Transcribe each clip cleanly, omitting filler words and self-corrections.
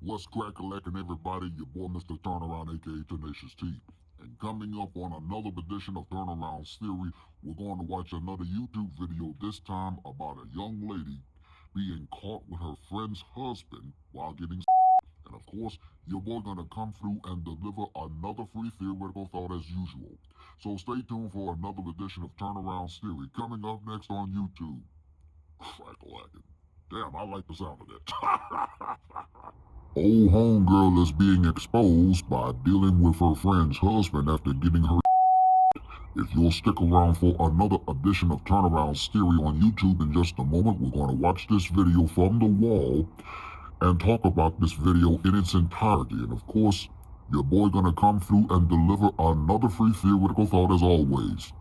What's crack-a-lackin' everybody? Your boy Mr. Turnaround, aka Tenacious T. And coming up on another edition of Turnaround's Theory, we're going to watch another YouTube video, this time about a young lady being caught with her friend's husband while getting and of course, your boy gonna come through and deliver another free theoretical thought as usual. So stay tuned for another edition of Turnaround's Theory, coming up next on YouTube. Crack-a-lackin'. Damn, I like the sound of that. Old homegirl is being exposed by dealing with her friend's husband after getting her. If you'll stick around for another edition of Turnaround's Theory on YouTube in just a moment, we're going to watch this video from the wall and talk about this video in its entirety. And of course, your boy gonna come through and deliver another free theoretical thought as always.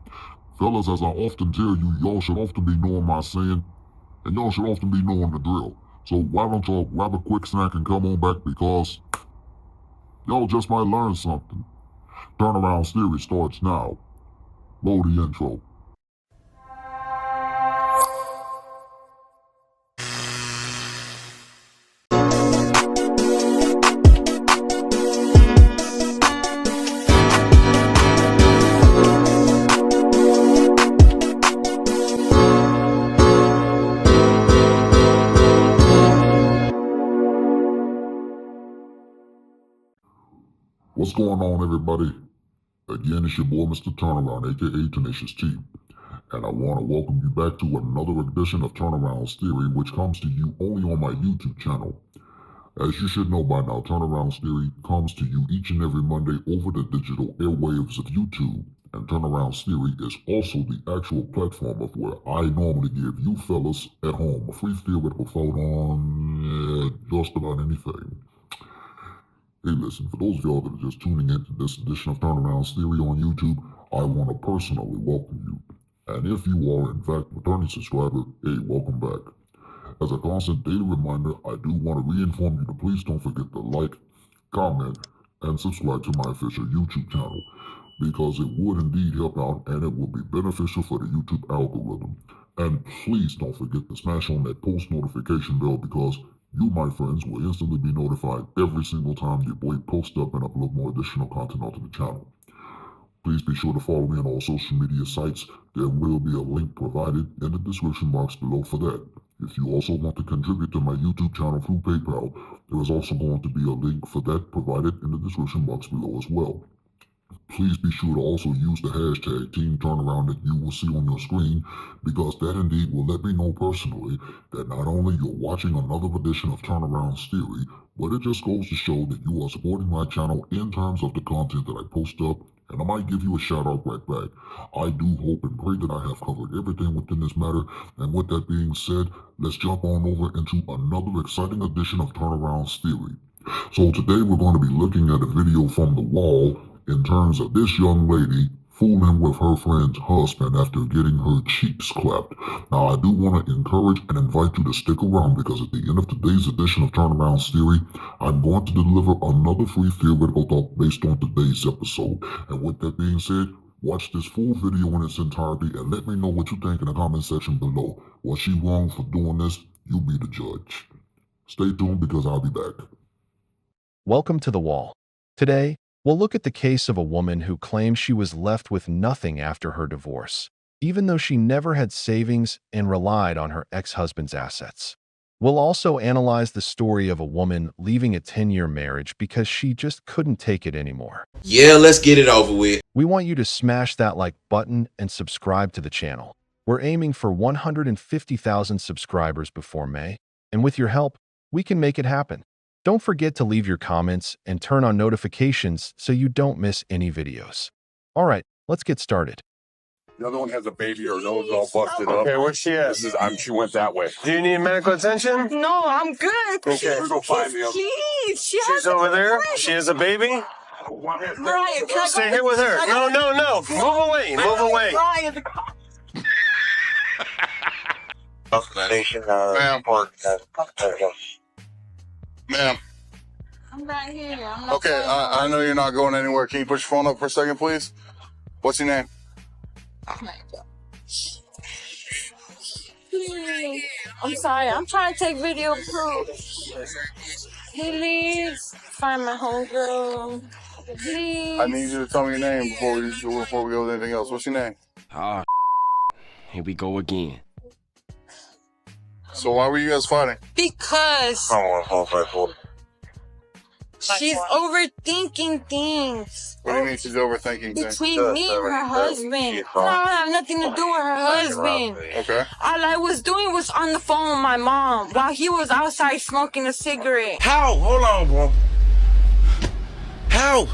Fellas, as I often tell you, y'all should often be knowing my saying, and y'all should often be knowing the drill. So why don't y'all grab a quick snack and come on back, because y'all just might learn something. Turnaround's Theory starts now. Roll the intro. What's going on, everybody? Again, it's your boy Mr. Turnaround, aka Tenacious T, and I want to welcome you back to another edition of Turnaround's Theory, which comes to you only on my YouTube channel. As you should know by now, Turnaround's Theory comes to you each and every Monday over the digital airwaves of YouTube, and Turnaround's Theory is also the actual platform of where I normally give you fellas at home a free theoretical thought on just about anything. Hey, listen, for those of y'all that are just tuning in to this edition of Turnaround's Theory on YouTube, I want to personally welcome you. And if you are, in fact, a returning subscriber, hey, welcome back. As a constant daily reminder, I do want to re-inform you to please don't forget to like, comment, and subscribe to my official YouTube channel, because it would indeed help out and it will be beneficial for the YouTube algorithm. And please don't forget to smash on that post notification bell, because you, my friends, will instantly be notified every single time your boy posts up and upload more additional content onto the channel. Please be sure to follow me on all social media sites. There will be a link provided in the description box below for that. If you also want to contribute to my YouTube channel through PayPal, there is also going to be a link for that provided in the description box below as well. Please be sure to also use the hashtag Team Turnaround that you will see on your screen, because that indeed will let me know personally that not only you're watching another edition of Turnaround's Theory, but it just goes to show that you are supporting my channel in terms of the content that I post up, and I might give you a shout out right back. I do hope and pray that I have covered everything within this matter, and with that being said, let's jump on over into another exciting edition of Turnaround's Theory. So today we're going to be looking at a video from the wall in terms of this young lady fooling with her friend's husband after getting her cheeks clapped. Now, I do want to encourage and invite you to stick around, because at the end of today's edition of Turnaround's Theory, I'm going to deliver another free theoretical thought based on today's episode. And with that being said, watch this full video in its entirety and let me know what you think in the comment section below. Was she wrong for doing this? You be the judge. Stay tuned, because I'll be back. Welcome to The Wall. Today, we'll look at the case of a woman who claims she was left with nothing after her divorce, even though she never had savings and relied on her ex-husband's assets. We'll also analyze the story of a woman leaving a 10-year marriage because she just couldn't take it anymore. Yeah, let's get it over with. We want you to smash that like button and subscribe to the channel. We're aiming for 150,000 subscribers before May, and with your help, we can make it happen. Don't forget to leave your comments and turn on notifications so you don't miss any videos. All right, let's get started. The other one has a baby, her nose all busted up. Okay, where's she at? She went that way. Do you need medical attention? No, I'm good. Okay. We're gonna find the other. Please, She's over there. She has a baby. Brian, can I Stay here with her. No. Move away. Move away. Brian, Ma'am. I'm right here. I'm not Okay, going I know you're not going anywhere. Can you put your phone up for a second, please? What's your name? Please. I'm sorry. I'm trying to take video proof. Please find my homegirl. Please. I need you to tell me your name before we go with anything else. What's your name? Ah, here we go again. So why were you guys fighting? Because she's overthinking things. What do you mean she's overthinking things? Between me and her husband. I don't have nothing to do with her husband. Okay. All I was doing was on the phone with my mom while he was outside smoking a cigarette. How? Hold on, bro. How?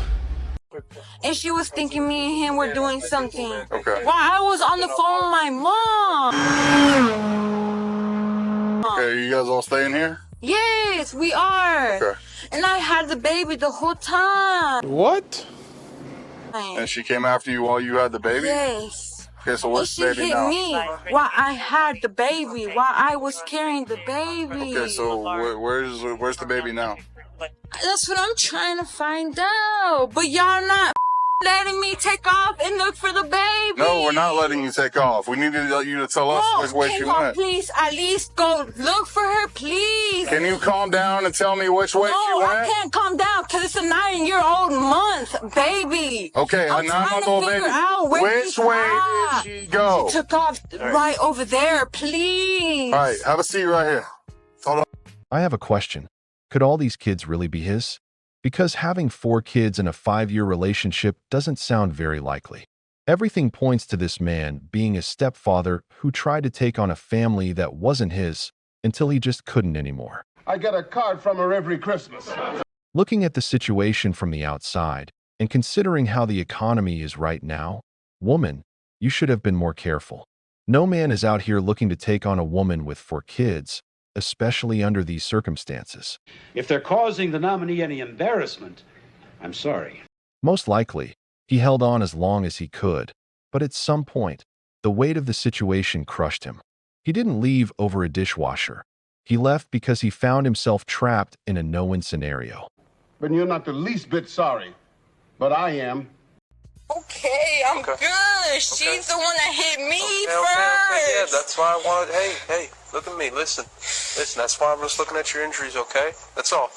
And she was thinking me and him were doing something. Okay. While I was on the phone with my mom. Okay, you guys all staying here? Yes, we are. Okay. And I had the baby the whole time. What? And she came after you while you had the baby? Yes. Okay, so And what's she the baby hit now? me while I had the baby, while I was carrying the baby. Okay, so where's the baby now? That's what I'm trying to find out. But y'all not letting me take off and look for the baby. No, we're not letting you take off. We need you to tell us which way she can y'all went. please at least go look for her, please? Can you calm down and tell me which way she No, went? I can't calm down because it's a 9-year-old month baby. Okay, I'm a trying to 9-month-old figure baby. out where Which she's way at. did she go? She took off right over there, please. All right, have a seat right here. Hold on. I have a question. Could all these kids really be his? Because having 4 kids in a 5-year relationship doesn't sound very likely. Everything points to this man being a stepfather who tried to take on a family that wasn't his until he just couldn't anymore. I get a card from her every Christmas. Looking at the situation from the outside and considering how the economy is right now, woman, you should have been more careful. No man is out here looking to take on a woman with 4 kids, especially under these circumstances. If they're causing the nominee any embarrassment, I'm sorry. Most likely, he held on as long as he could, but at some point, the weight of the situation crushed him. He didn't leave over a dishwasher. He left because he found himself trapped in a no-win scenario. But you're not the least bit sorry. But I am. Okay, I'm good. She's the one that hit me first. Yeah, that's why I wanted. Hey, look at me. Listen. That's why I'm just looking at your injuries. Okay, that's all.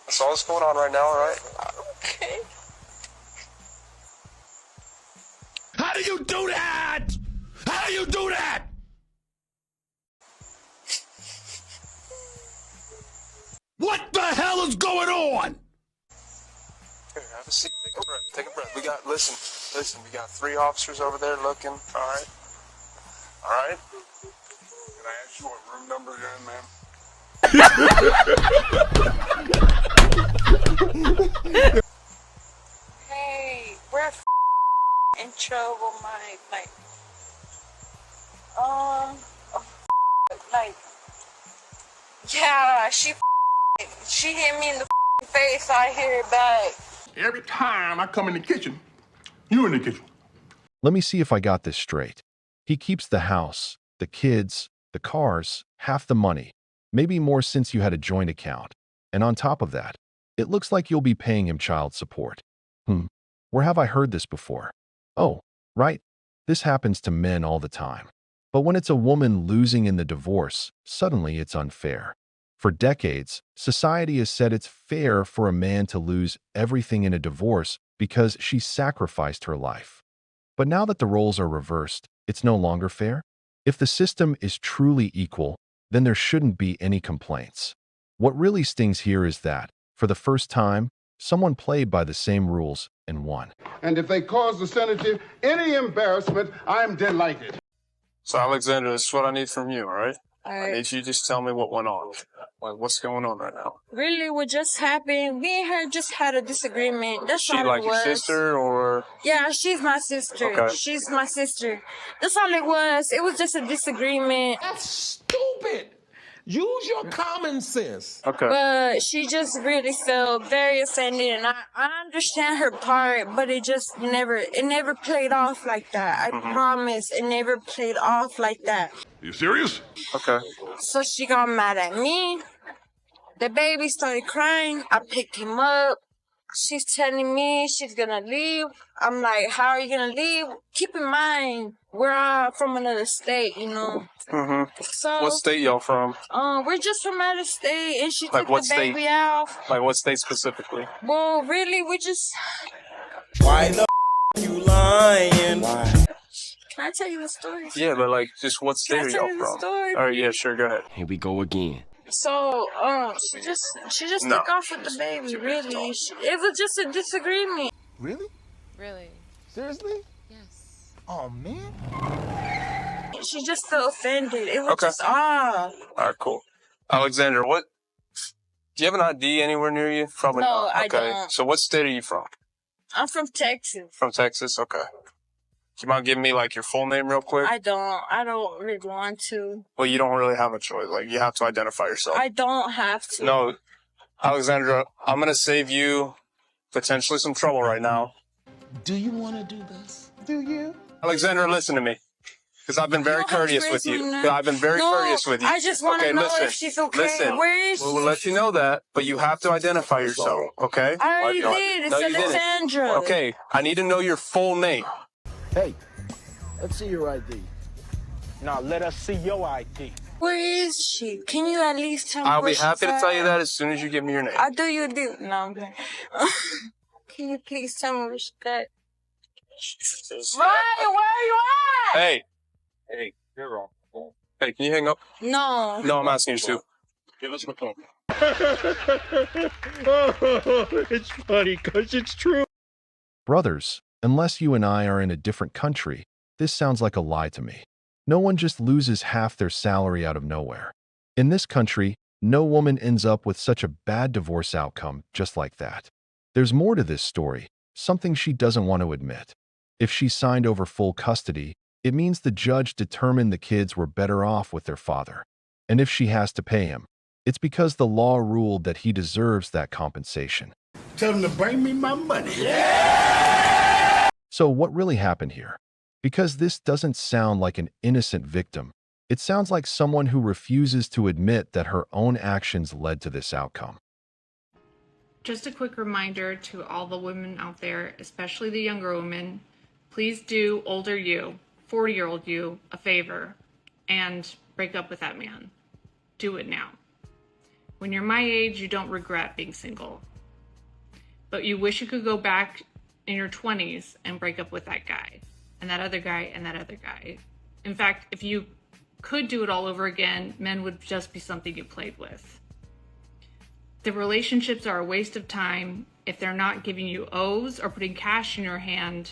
That's all that's going on right now. All right. Okay. How do you do that? How do you do that? What the hell is going on? Here, have a seat. Take a breath. Take a breath. Listen. We got 3 officers over there looking. All right. All right. Can I ask you what room number you're in, ma'am? Hey, we're in trouble, Mike. Yeah, she hit me in the face. I hit her back. Every time I come in the kitchen, you in the kitchen. Let me see if I got this straight. He keeps the house, the kids, the cars, half the money, maybe more since you had a joint account. And on top of that, it looks like you'll be paying him child support. Where have I heard this before? Oh, right. This happens to men all the time. But when it's a woman losing in the divorce, suddenly it's unfair. For decades, society has said it's fair for a man to lose everything in a divorce because she sacrificed her life. But now that the roles are reversed, it's no longer fair? If the system is truly equal, then there shouldn't be any complaints. What really stings here is that, for the first time, someone played by the same rules and won. And if they cause the senator any embarrassment, I'm delighted. So, Alexander, this is what I need from you. All right. All I right. need you to just tell me what went on. What's going on right now? Really, what just happened? Me and her just had a disagreement. That's She all like it your was. sister or? Yeah, she's my sister. Okay. She's my sister. That's all it was. It was just a disagreement. That's stupid. Use your common sense. Okay. But she just really felt very offended, and I understand her part, but it never played off like that. I promise, it never played off like that. You serious? Okay. So she got mad at me. The baby started crying. I picked him up. she's telling me she's gonna leave. I'm like, how are you gonna leave? Keep in mind, we're from another state, you know. So What state y'all from? we're just from out of state, and she Like took what the baby out. Like what state specifically? Well, really, we just. Why the you lying? Why? Can I tell you the story? Yeah, but like, just what state are Can I tell y'all you the from? story? All right, yeah, sure, go ahead. Here we go again. So, she just No. took off with the baby. Really, it was just a disagreement. Really? Really? Seriously? Yes. Oh, man. She just felt offended. It was Okay. just odd. All right, cool. Alexander, what? Do you have an ID anywhere near you? Probably No, not. I Okay. don't. So what state are you from? I'm from Texas. From Texas? Okay. Do you mind giving me like your full name real quick? I don't really want to. Well, you don't really have a choice. Like, you have to identify yourself. I don't have to. No, Alexandra, I'm gonna save you potentially some trouble right now. Do you want to do this? Do you? Alexandra, listen to me. Because I've been very courteous with you. I've been very courteous with you. I just want to know listen, if she's okay. Listen, Where is she? we'll let you know that, but you have to identify yourself, okay? I already did. It's No, you didn't. Alexandra. Okay, I need to know your full name. Hey, let's see your ID. Now let us see your ID. Where is she? Can you at least tell me I'll where be she's happy to at? tell you that as soon as you give me your name. I do you do. No, I'm kidding. Can you please tell me where she's at? Ryan, where are you at? Hey, you're wrong. Hey, can you hang up? No. No, I'm asking you to. Give us my phone. It's funny because it's true. Brothers, unless you and I are in a different country, this sounds like a lie to me. No one just loses half their salary out of nowhere. In this country, no woman ends up with such a bad divorce outcome just like that. There's more to this story, something she doesn't want to admit. If she signed over full custody, it means the judge determined the kids were better off with their father. And if she has to pay him, it's because the law ruled that he deserves that compensation. Tell them to bring me my money. So what really happened here? Because this doesn't sound like an innocent victim. It sounds like someone who refuses to admit that her own actions led to this outcome. Just a quick reminder to all the women out there, especially the younger women, please do older you, 40-year-old you, a favor and break up with that man. Do it now. When you're my age, you don't regret being single. But you wish you could go back in your 20s and break up with that guy, and that other guy, and that other guy. In fact, if you could do it all over again, men would just be something you played with. The relationships are a waste of time if they're not giving you O's or putting cash in your hand,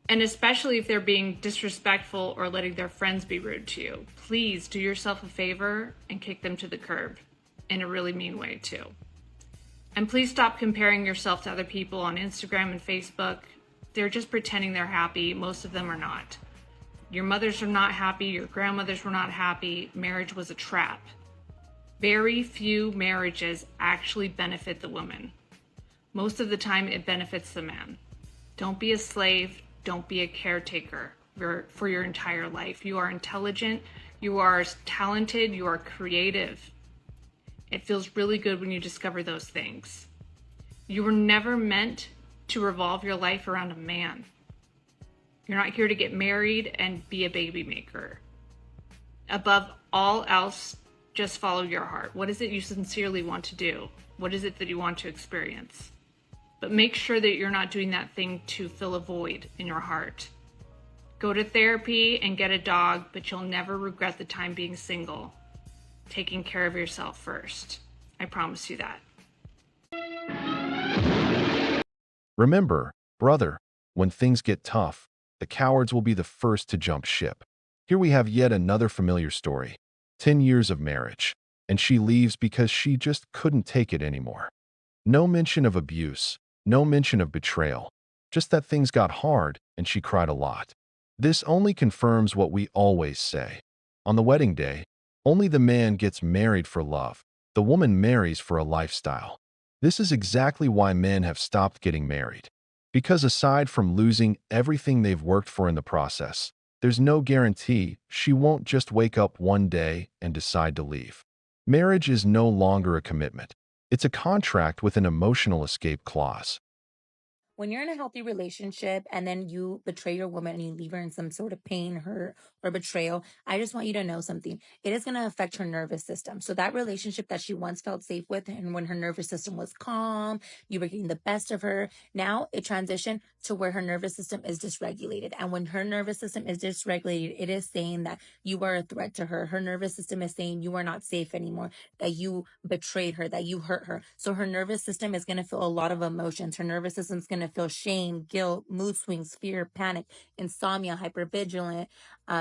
and especially if they're being disrespectful or letting their friends be rude to you. Please do yourself a favor and kick them to the curb, in a really mean way too. And please stop comparing yourself to other people on Instagram and Facebook. They're just pretending they're happy. Most of them are not. Your mothers are not happy. Your grandmothers were not happy. Marriage was a trap. Very few marriages actually benefit the woman. Most of the time it benefits the man. Don't be a slave. Don't be a caretaker for your entire life. You are intelligent. You are talented. You are creative. It feels really good when you discover those things. You were never meant to revolve your life around a man. You're not here to get married and be a baby maker. Above all else, just follow your heart. What is it you sincerely want to do? What is it that you want to experience? But make sure that you're not doing that thing to fill a void in your heart. Go to therapy and get a dog, but you'll never regret the time being single. Taking care of yourself first. I promise you that. Remember, brother, when things get tough, the cowards will be the first to jump ship. Here we have yet another familiar story. 10 years of marriage, and she leaves because she just couldn't take it anymore. No mention of abuse, no mention of betrayal, just that things got hard and she cried a lot. This only confirms what we always say. On the wedding day, only the man gets married for love. The woman marries for a lifestyle. This is exactly why men have stopped getting married. Because aside from losing everything they've worked for in the process, there's no guarantee she won't just wake up one day and decide to leave. Marriage is no longer a commitment. It's a contract with an emotional escape clause. When you're in a healthy relationship and then you betray your woman and you leave her in some sort of pain, hurt, or betrayal, I just want you to know something. It is going to affect her nervous system. So that relationship that she once felt safe with, and when her nervous system was calm, you were getting the best of her, now it transitioned to where her nervous system is dysregulated. And when her nervous system is dysregulated, it is saying that you are a threat to her. Her nervous system is saying you are not safe anymore, that you betrayed her, that you hurt her. So her nervous system is going to feel a lot of emotions. Her nervous system is going to feel shame, guilt, mood swings, fear, panic, insomnia, hypervigilant,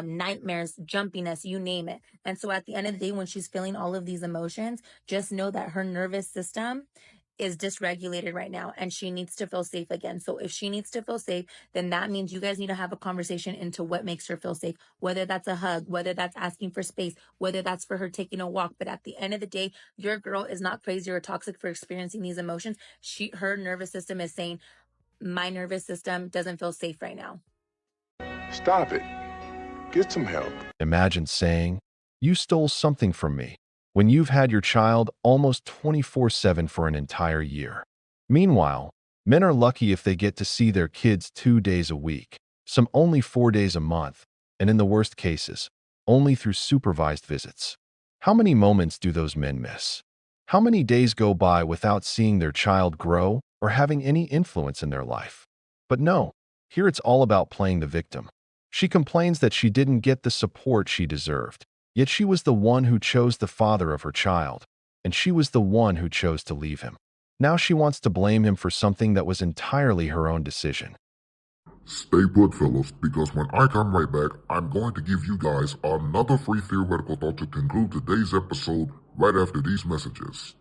nightmares, jumpiness, you name it. And so at the end of the day, when she's feeling all of these emotions, just know that her nervous system is dysregulated right now and she needs to feel safe again. So if she needs to feel safe, then that means you guys need to have a conversation into what makes her feel safe, whether that's a hug, whether that's asking for space, whether that's for her taking a walk. But at the end of the day, your girl is not crazy or toxic for experiencing these emotions. Her nervous system is saying, my nervous system doesn't feel safe right now. Stop it. Get some help. Imagine saying, "You stole something from me," when you've had your child almost 24/7 for an entire year. Meanwhile, men are lucky if they get to see their kids 2 days a week, some only 4 days a month, and in the worst cases, only through supervised visits. How many moments do those men miss? How many days go by without seeing their child grow or having any influence in their life? But no, here it's all about playing the victim. She complains that she didn't get the support she deserved, yet she was the one who chose the father of her child, and she was the one who chose to leave him. Now she wants to blame him for something that was entirely her own decision. Stay put, fellas, because when I come right back, I'm going to give you guys another free theoretical thought to conclude today's episode right after these messages.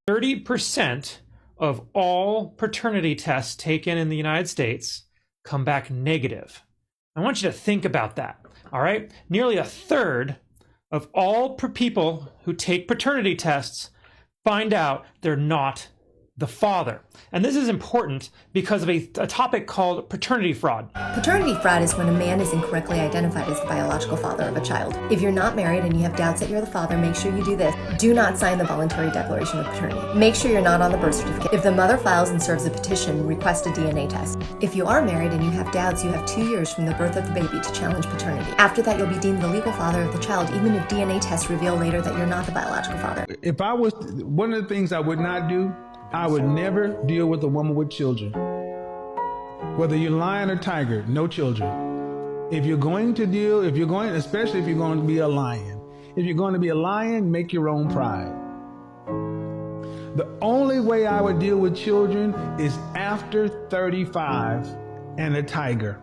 30% of all paternity tests taken in the United States come back negative. I want you to think about that, all right? Nearly a third of all people who take paternity tests find out they're not the father. And this is important because of a topic called paternity fraud. Paternity fraud is when a man is incorrectly identified as the biological father of a child. If you're not married and you have doubts that you're the father, make sure you do this. Do not sign the voluntary declaration of paternity. Make sure you're not on the birth certificate. If the mother files and serves a petition, request a DNA test. If you are married and you have doubts, you have 2 years from the birth of the baby to challenge paternity. After that, you'll be deemed the legal father of the child, even if DNA tests reveal later that you're not the biological father. If I was, one of the things I would not do, I would never deal with a woman with children. Whether you're lion or tiger, no children. If you're going to deal, especially if you're going to be a lion. If you're going to be a lion, make your own pride. The only way I would deal with children is after 35 and a tiger.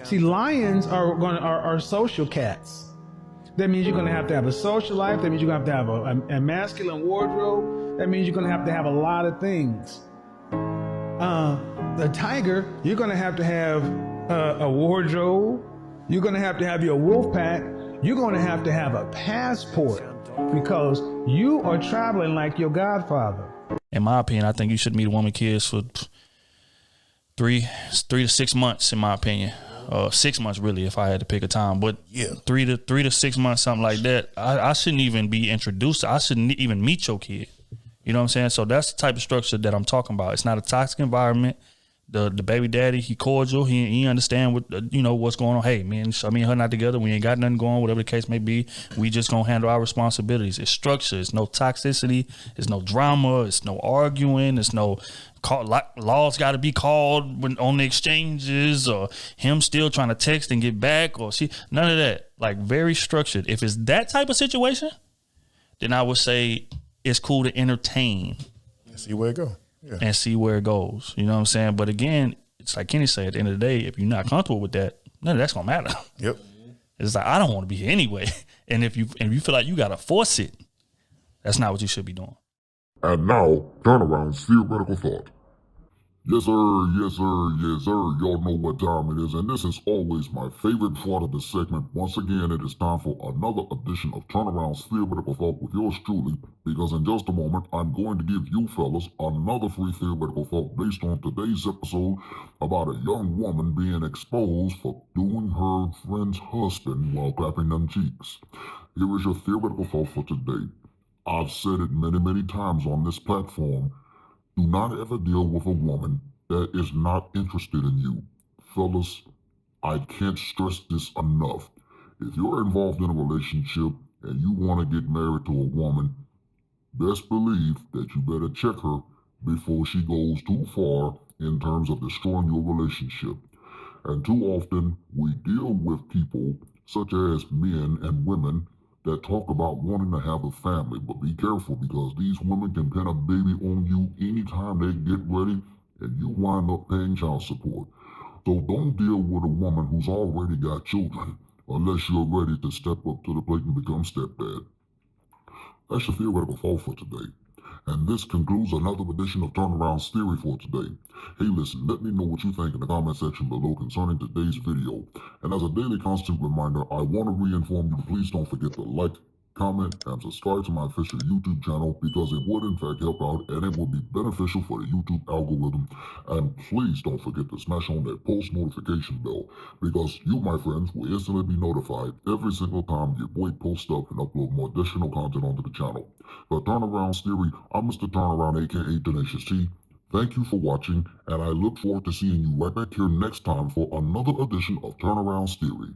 See, lions are social cats. That means you're going to have a social life. That means you're going to have a masculine wardrobe. That means you're going to have a lot of things. The tiger, you're going to have a wardrobe. You're going to have your wolf pack. You're going to have a passport because you are traveling like your godfather. In my opinion, I think you should meet a woman kids for 3 to 6 months, in my opinion. 6 months really, if I had to pick a time, but yeah, 3 to 6 months, something like that. I shouldn't even be introduced. I shouldn't even meet your kid. You know what I'm saying? So that's the type of structure that I'm talking about. It's not a toxic environment. The baby daddy, he cordial. He understand what what's going on. Hey man, so me and her not together. We ain't got nothing going. Whatever the case may be, we just gonna handle our responsibilities. It's structure. It's no toxicity. It's no drama. It's no arguing. It's no laws got to be called on the exchanges, or him still trying to text and get back, or none of that. Like, very structured. If it's that type of situation, then I would say it's cool to entertain. See where it goes. Yeah. And see where it goes. You know what I'm saying? But again, it's like Kenny said, at the end of the day, if you're not comfortable with that, none of that's gonna matter. Yep. It's like, I don't want to be here anyway. And if you feel like you gotta force it, that's not what you should be doing. And now, Turneround's theoretical thought. Yes sir, yes sir, yes sir, y'all know what time it is, and this is always my favorite part of the segment. Once again, it is time for another edition of Turneround's theoretical thought with yours truly, because in just a moment, I'm going to give you fellas another free theoretical thought based on today's episode about a young woman being exposed for doing her friend's husband while clapping them cheeks. Here is your theoretical thought for today. I've said it many times on this platform. Do not ever deal with a woman that is not interested in you. Fellas, I can't stress this enough. If you're involved in a relationship and you want to get married to a woman, best believe that you better check her before she goes too far in terms of destroying your relationship. And too often, we deal with people, such as men and women, that talk about wanting to have a family. But be careful, because these women can pin a baby on you anytime they get ready, and you wind up paying child support. So don't deal with a woman who's already got children, unless you're ready to step up to the plate and become stepdad. That's your theoretical thought for today. And this concludes another edition of Turnaround's Theory for today. Hey listen, let me know what you think in the comment section below concerning today's video. And as a daily constant reminder, I want to re-inform you to please don't forget to like, comment, and subscribe to my official YouTube channel, because it would in fact help out and it would be beneficial for the YouTube algorithm. And please don't forget to smash on that post notification bell, because you, my friends, will instantly be notified every single time your boy posts up and upload more additional content onto the channel. For Turnaround's Theory, I'm Mr. Turnaround, aka Tenacious T. Thank you for watching, and I look forward to seeing you right back here next time for another edition of Turnaround's Theory.